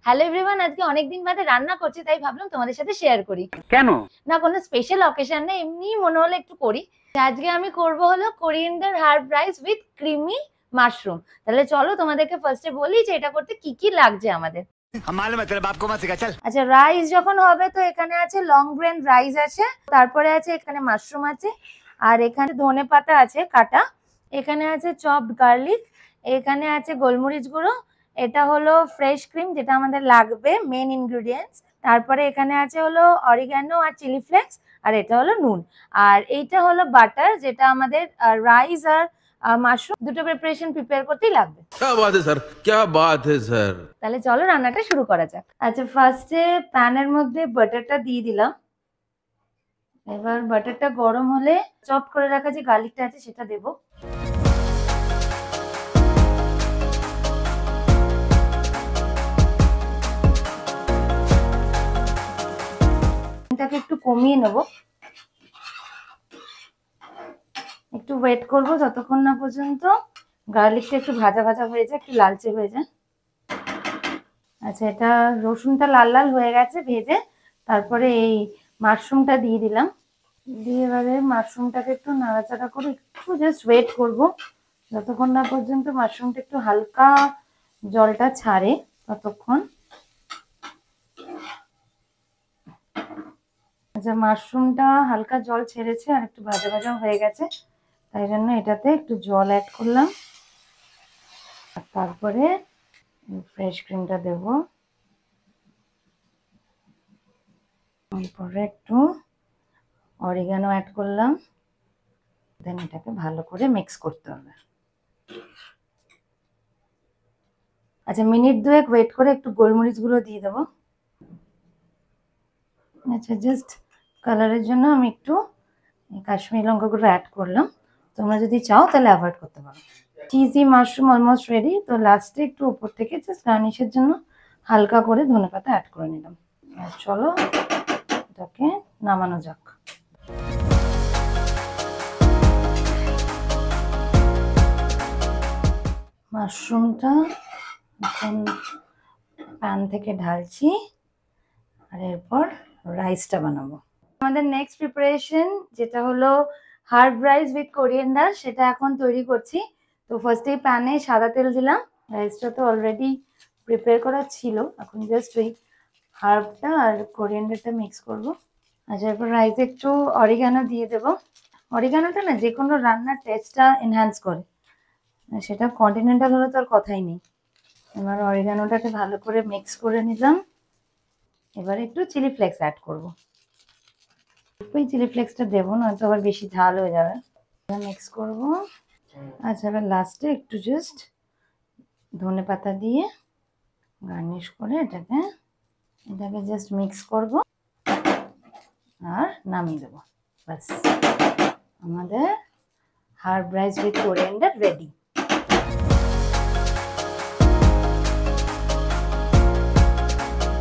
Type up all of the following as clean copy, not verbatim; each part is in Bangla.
হ্যালো এভরিওয়ান, আজকে অনেক দিন বাদে রান্না করছি, তাই ভাবলাম তোমাদের সাথে শেয়ার করি। কেন? না কোনো স্পেশাল অকেশন নেই, এমনি মনে হলো একটু করি। আজকে আমি করব হলো coriander herb rice with creamy mushroom. তাহলে চলো তোমাদেরকে ফার্স্টে বলি যে এটা করতে কি কি লাগছে আমাদের। আচ্ছা, রাইস যখন হবে তো এখানে আছে লং গ্রেন রাইস আছে, তারপরে আছে এখানে মাশরুম আছে, আর এখানে ধনে পাতা আছে কাটা, এখানে আছে চপড গার্লিক, এখানে আছে গোলমরিচ গুঁড়ো, এটা হলো ফ্রেশ ক্রিম যেটা আমাদের লাগবে মেন ইনগ্রেডিয়েন্টস, তারপরে এখানে আছে হলো অরিগ্যানো আর চিলি ফ্লেক্স, আর এটা হলো নুন, আর এইটা হলো বাটার যেটা আমাদের রাইস আর মাশরুম দুটো প্রিপারেশন করতেই লাগবে। क्या बात है सर, क्या बात है सर। তাহলে চলো রান্নাটা শুরু করা যাক। আচ্ছা, ফার্স্টে প্যানের মধ্যে বাটারটা দিয়ে দিলাম। এবার বাটারটা গরম হলে চপ করে রাখা যে গার্লিকটা আছে সেটা দেবো। এটাকে একটু কমিয়ে নেব, একটু ওয়েট করব যতক্ষণ না পর্যন্ত গার্লিকটা একটু ভাজা ভাজা হয়ে যায়, একটু লালচে হয়ে যায়। আচ্ছা, এটা রসুনটা লাল লাল হয়ে গেছে ভেজে, তারপরে এই মাশরুমটা দিয়ে দিলাম। দিয়ে এবারে মাশরুমটাকে একটু নাড়াচাড়া করে একটু জাস্ট ওয়েট করব যতক্ষণ না পর্যন্ত মাশরুমটা একটু হালকা জলটা ছাড়ে ততক্ষণ। আচ্ছা, মাশরুমটা হালকা জল ছেড়েছে আর একটু ভাজা ভাজা হয়ে গেছে, তাই জন্য এটাতে একটু জল অ্যাড করলাম, আর তারপরে ফ্রেশ ক্রিমটা দেব, তারপরে একটু অরিগানো অ্যাড করলাম, দেন এটাকে ভালো করে মিক্স করতে হবে। আচ্ছা, মিনিট দুয়েক ওয়েট করে একটু গোলমরিচ গুঁড়ো দিয়ে দেবো। আচ্ছা, জাস্ট কালারের জন্য আমি একটু কাশ্মীরি লঙ্কা গুঁড়ো অ্যাড করলাম, তোমরা যদি চাও তাহলে অ্যাভয়েড করতে পারো। চিজি মাশরুম অলমোস্ট রেডি, তো লাস্টে একটু উপর থেকে জাস্ট গার্নিশের জন্য হালকা করে ধনেপাতা অ্যাড করে নিলাম। আর চলো এটাকে নামানো যাক। মাশরুমটা এখন প্যান থেকে ঢালছি, আর এরপর রাইসটা বানাবো। আমাদের নেক্সট প্রিপারেশন যেটা হলো হার্ব রাইস উইথ কোরিয়েন্ডার, সেটা এখন তৈরি করছি। তো ফার্স্টেই প্যানে সাদা তেল দিলাম, রাইসটা তো অলরেডি প্রিপেয়ার করা ছিল, এখন জাস্ট ওই হার্বটা আর কোরিয়েন্ডারটা মিক্স করব। আচ্ছা, এরপর রাইসে একটু অরিগানো দিয়ে দেবো। অরিগানোটা না যে কোনো রান্নার টেস্টটা এনহ্যান্স করে, সেটা কন্টিনেন্টাল হলে তো আর কথাই নেই। এবার অরিগানোটাকে ভালো করে মিক্স করে নিলাম, এবার একটু চিলি ফ্লেক্স অ্যাড করবো। ওই চিলি ফ্লেক্সটা দেবো, নয়তো আবার বেশি ঝাল হয়ে যাবে। মিক্স করব। আচ্ছা, এবার লাস্টে একটু জাস্ট ধনে পাতা দিয়ে গার্নিশ করে এটাকে জাস্ট মিক্স করব আর নামিয়ে দেবো। ব্যাস, আমাদের herb rice with coriander ready.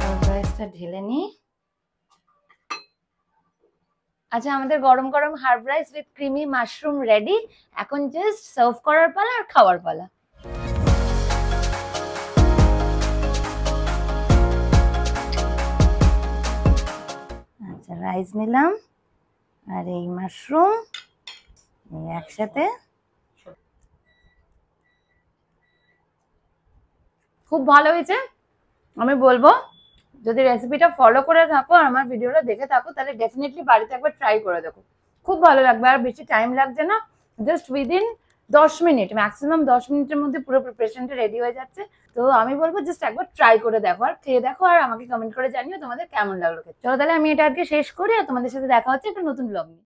Herb রাইসটা ঢেলে নিই। আচ্ছা, আমাদের গরম গরম herb rice with creamy mushroom ready. এখন জাস্ট সার্ভ করার পালা আর খাওয়ার পালা। আচ্ছা, রাইস নিলাম আর এই মাশরুম একসাথে, খুব ভালো হয়েছে। আমি বলবো যদি রেসিপিটা ফলো করে থাকো আর আমার ভিডিওটা দেখে থাকো তাহলে ডেফিনেটলি বাড়িতে একবার ট্রাই করে দেখো, খুব ভালো লাগবে। আর বেশি টাইম লাগছে না, জাস্ট উইদিন 10 মিনিট, ম্যাক্সিমাম 10 মিনিটের মধ্যে পুরো প্রিপারেশনটা রেডি হয়ে যাচ্ছে। তো আমি বলবো জাস্ট একবার ট্রাই করে দেখো আর খেয়ে দেখো, আর আমাকে কমেন্ট করে জানিও তোমাদের কেমন লাগলো। চলো তাহলে আমি এটা আজকে শেষ করি, আর তোমাদের সাথে দেখা হচ্ছে একটা নতুন ব্লগ নিয়ে।